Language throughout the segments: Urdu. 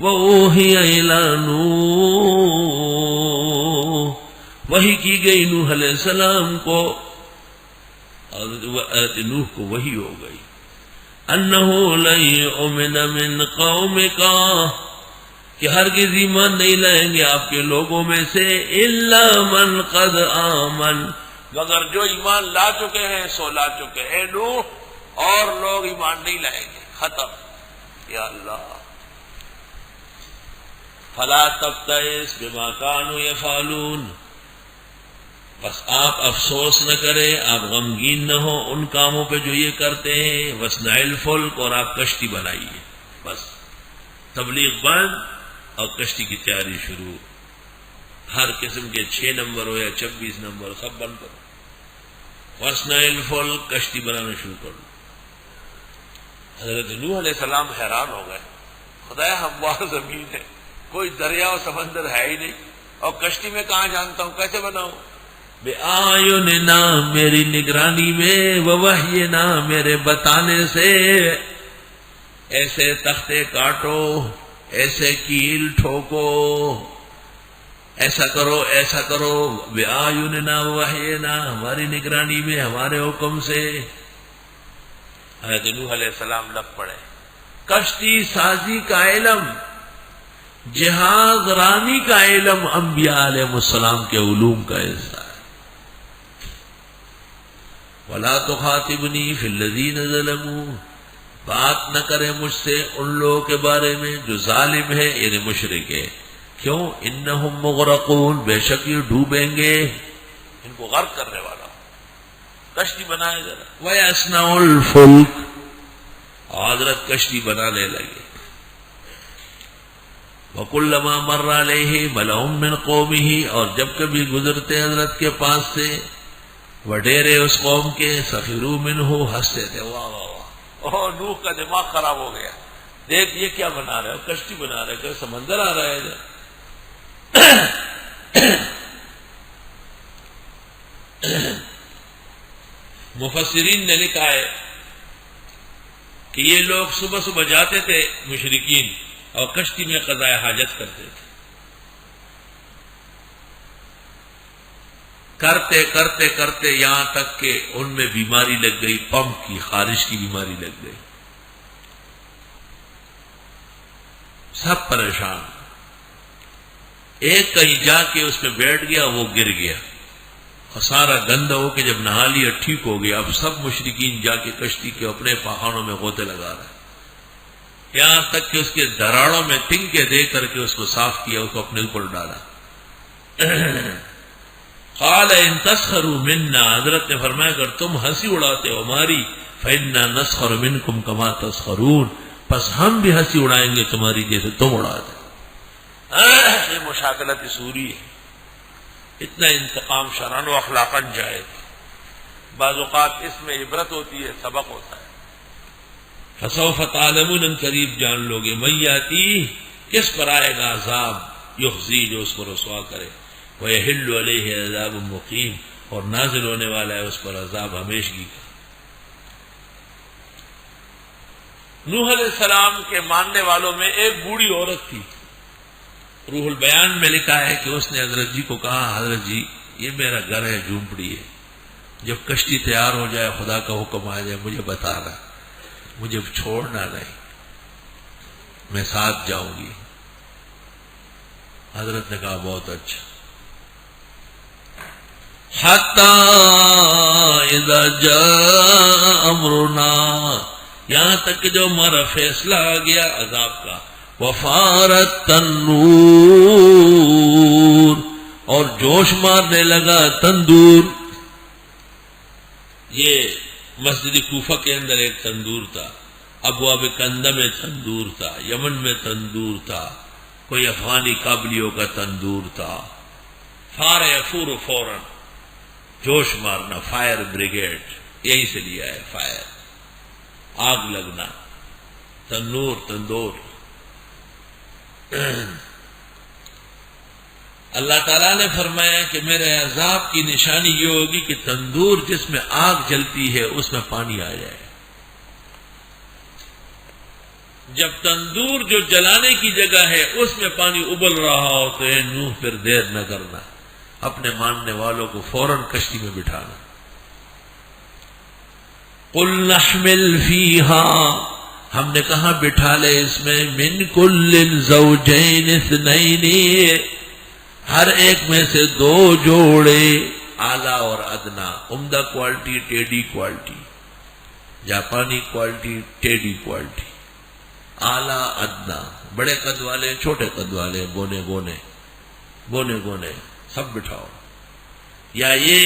وَأُوحِيَ إِلَىٰ نُوحٍ، وحی کی گئی نوح علیہ السلام کو، حضرت نوح کو وحی ہو گئی، أَنَّهُ لَن يُؤْمِنَ مِنْ قَوْمِكَ، کہ ہرگز ایمان نہیں لائیں گے آپ کے لوگوں میں سے، إِلَّا مَنْ قَدْ آمَنَ، مگر جو ایمان لا چکے ہیں سو لا چکے ہیں نوح، اور لوگ ایمان نہیں لائیں گے، ختم۔ یا اللہ، فَلَا تَبْتَئِسْ بِمَا كَانُوا يَفْعَلُونَ، بس آپ افسوس نہ کریں، آپ غمگین نہ ہو ان کاموں پہ جو یہ کرتے ہیں، وَاصْنَعِ الْفُلْكَ، اور آپ کشتی بنائیے، بس تبلیغ بند اور کشتی کی تیاری شروع، ہر قسم کے 6 نمبر ہو یا 26 نمبر سب بند کرو، وَاصْنَعِ الْفُلْكَ، کشتی بنانا شروع کرو۔ حضرت نوح علیہ السلام حیران ہو گئے، خدایا ہموار زمین ہے، کوئی دریا و سمندر ہے ہی نہیں، اور کشتی میں کہاں جانتا ہوں، کیسے بناؤں؟ بِأَعْيُنِنَا، میری نگرانی میں، وَوَحْيِنَا، میرے بتانے سے، ایسے تختے کاٹو، ایسے کیل ٹھوکو، ایسا کرو ایسا کرو، بِأَعْيُنِنَا وَوَحْيِنَا، ہماری نگرانی میں، ہمارے حکم سے۔ حضرت نوح علیہ السلام لگ پڑے، کشتی سازی کا علم، جہاز رانی کا علم انبیاء علیہ السلام کے علوم کا حصہ ہے۔ وَلَا تُخَاطِبْنِي فِي الَّذِينَ ظَلَمُوا، بات نہ کرے مجھ سے ان لوگوں کے بارے میں جو ظالم ہے، یعنی مشرک ہے۔ کیوں؟ انہم مغرقون، بے شک یہ ڈوبیں گے، ان کو غرق کرنے والا ہوں۔ کشتی بنائے ذرا، وَيَصْنَعُ الْفُلْكَ، حضرت کشتی بنانے لگے۔ وَكُلَّمَا مَرَّ عَلَيْهِ مَلَأٌ مِّن قَوْمِهِ، اور جب کبھی گزرتے حضرت کے پاس سے وڈیرے اس قوم کے، سخروا منہ، ہنستے تھے، واہ واہ واہ، اوہ نوح کا دماغ خراب ہو گیا، دیکھ یہ کیا بنا رہے ہو، کشتی بنا رہے، کہ سمندر آ رہا ہے ادھر۔ مفسرین نے لکھا ہے کہ یہ لوگ صبح صبح جاتے تھے مشرکین، اور کشتی میں قضاء حاجت کرتے تھے، کرتے کرتے کرتے یہاں تک کہ ان میں بیماری لگ گئی، پمپ کی، خارش کی بیماری لگ گئی، سب پریشان۔ ایک کہیں جا کے اس پہ بیٹھ گیا، وہ گر گیا، اور سارا گندا ہو کے جب نہا لیا ٹھیک ہو گیا۔ اب سب مشرکین جا کے کشتی کے اپنے پہاڑوں میں غوطے لگا رہے، یہاں تک کہ اس کے دراڑوں میں تنکے دے کر کے اس کو صاف کیا، اس کو اپنے اوپر ڈالا۔ قال ان تسخروا منا، حضرت نے فرمایا اگر تم ہنسی اڑاتے ہو ہماری، فإنا نسخر منکم کما تسخرون، پس ہم بھی ہنسی اڑائیں گے تمہاری جیسے تم اڑاتے۔ یہ مشاکلت سوری ہے، اتنا انتقام شرعاً و اخلاقاً جائز، بعض اوقات اس میں عبرت ہوتی ہے، سبق ہوتا ہے۔ فسوف تعلمون، ان قریب جان لوگے، من یاتی، کس پر آئے گا عذاب، یخزی، جو اس کو رسوا کرے، وَيَحِلُّ عَلَيْهِ عَذَابٌ مُقِيمٌ، اور نازل ہونے والا ہے اس پر عذاب ہمیشگی کا۔ نوح علیہ السلام کے ماننے والوں میں ایک بوڑھی عورت تھی، روح البیان میں لکھا ہے کہ اس نے حضرت جی کو کہا، حضرت جی یہ میرا گھر ہے، جھونپڑی ہے، جب کشتی تیار ہو جائے، خدا کا حکم آ جائے، مجھے بتانا، مجھے چھوڑنا نہیں، میں ساتھ جاؤں گی۔ حضرت نے کہا بہت اچھا۔ حتی اذا جاء امرنا، یہاں تک کہ جو ہمارا فیصلہ آ گیا عذاب کا، وفارت تنور، اور جوش مارنے لگا تندور۔ یہ مسجد کوفہ کے اندر ایک تندور تھا، ابواب کندہ میں تندور تھا، یمن میں تندور تھا، کوئی افغانی قابلیوں کا تندور تھا۔ فار یفور فوراً، جوش مارنا، فائر بریگیڈ، یہیں سے لیا ہے، فائر، آگ لگنا، تنور، تندور۔ اللہ تعالیٰ نے فرمایا کہ میرے عذاب کی نشانی یہ ہوگی کہ تندور جس میں آگ جلتی ہے اس میں پانی آ جائے۔ جب تندور جو جلانے کی جگہ ہے اس میں پانی ابل رہا ہو تو اے نوح پھر دیر نہ کرنا، اپنے ماننے والوں کو فوراً کشتی میں بٹھانا۔ قُلْ نَحْمِلْ فِيهَا، ہم نے کہا بٹھا لے اس میں، مِن كُلِّ زَوْجَيْنِ اثْنَيْنِ، ہر ایک میں سے دو جوڑے، اعلیٰ اور ادنا، عمدہ کوالٹی ٹیڑھی کوالٹی، جاپانی کوالٹی ٹیڑھی کوالٹی، اعلیٰ ادنا، بڑے قد والے چھوٹے قد والے، بونے گونے سب بٹھاؤ۔ یا یہ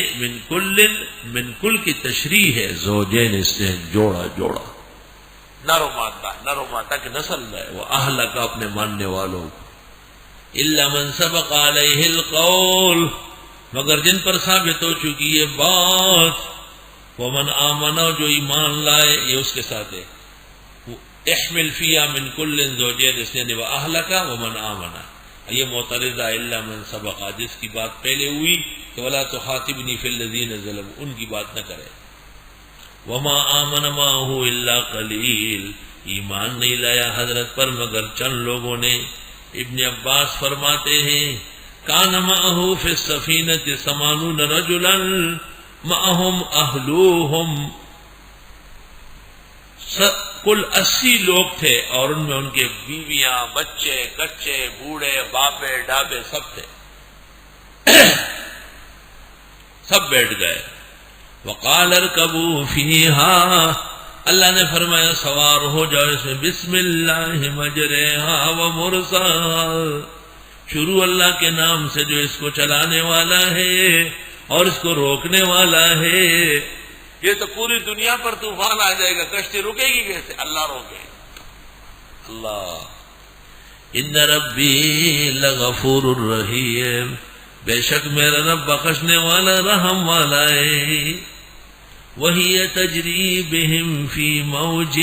من کل کی تشریح ہے، زوجین اس نے جوڑا نر و مادہ کی نسل ہے، وہ اہلک اپنے ماننے والوں کو، الا من سبق علیہ القول، مگر جن پر ثابت ہو چکی یہ بات، ومن آمن، جو ایمان لائے، یہ اس کے ساتھ ہے، احمل فیہا من کل زوجین اثنین واہلک ومن آمن، یہ معترضہ الا من سبق، جس کی بات پہلے ہوئی کہ ولا تخاطبنی فی الذین ظلموا، ان کی بات نہ کرے، وما آمن معہ الا قلیل، ایمان نہیں لایا حضرت پر مگر چند لوگوں نے۔ ابن عباس فرماتے ہیں کان معہ فی السفینۃ 80 رجلا معہم اہلوہم، کل 80 لوگ تھے اور ان میں ان کے بیویاں، بچے، کچے، بوڑھے، باپے، ڈابے سب تھے، سب بیٹھ گئے۔ وقال ارکبوا فیہا، اللہ نے فرمایا سوار ہو جاؤ اس میں، بسم اللہ مجریہا ومرساہا، شروع اللہ کے نام سے جو اس کو چلانے والا ہے اور اس کو روکنے والا ہے۔ یہ تو پوری دنیا پر طوفان آ جائے گا، کشتی رکے گی کیسے؟ اللہ روکے گا۔ اللہ، ان ربی لغفور الرحیم، بے شک میرا رب بخشنے والا رحم والا ہے۔ وہی تجری بہم فی موج،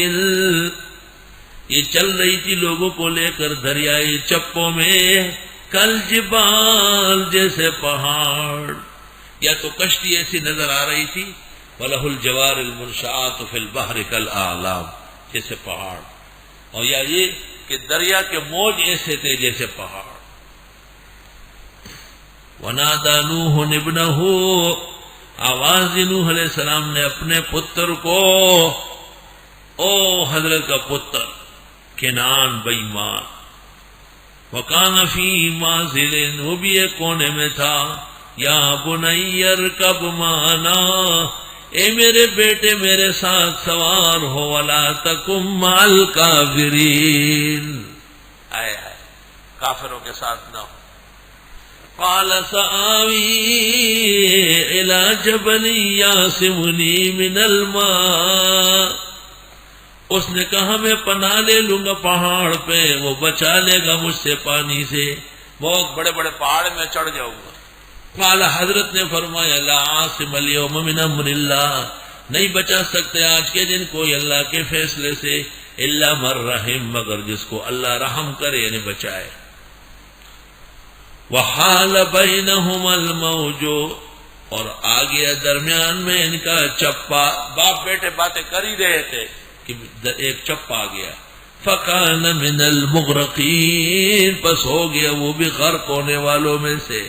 یہ چل رہی تھی لوگوں کو لے کر دریائے چپوں میں، کل جبال، جیسے پہاڑ، یا تو کشتی ایسی نظر آ رہی تھی، وَلَهُ الْجَوَارِ الْمُنشَآتُ فِي الْبَحْرِ كَالْأَعْلَامِ، جیسے پہاڑ، اور یا یہ کہ دریا کے موج ایسے تھے جیسے پہاڑ۔ وَنَادَى نُوحٌ ابْنَهُ، آواز نوح علیہ السلام نے اپنے پتر کو، او حضرت کا پتر کنعان بےایمان، وَكَانَ فِي مَعْزِلٍ، وہ بھی ایک کونے میں تھا، یا بنی ارکب معنا، اے میرے بیٹے میرے ساتھ سوار ہو، وَلَا تَكُن مَعَ الْكَافِرِينَ، آئے کافروں کے ساتھ نہ ہو۔ قال سآوی إلى جبل يعصمني من الماء، اس نے کہا میں پناہ لے لوں گا پہاڑ پہ، وہ بچا لے گا مجھ سے پانی سے، بہت بڑے بڑے پہاڑ میں چڑھ جاؤں گا۔ قال، حضرت نے فرمایا لا عاصم اليوم من امر اللہ، نہیں بچا سکتے آج کے دن کوئی اللہ کے فیصلے سے، الا من رحم، مگر جس کو اللہ رحم کرے یعنی بچائے۔ وحال بینہما الموج، اور آ گیا درمیان میں ان کا چپا، باپ بیٹے باتیں کر ہی رہے تھے کہ ایک چپا آ گیا، فکان من المغرقین، پس ہو گیا وہ بھی غرق ہونے والوں میں سے۔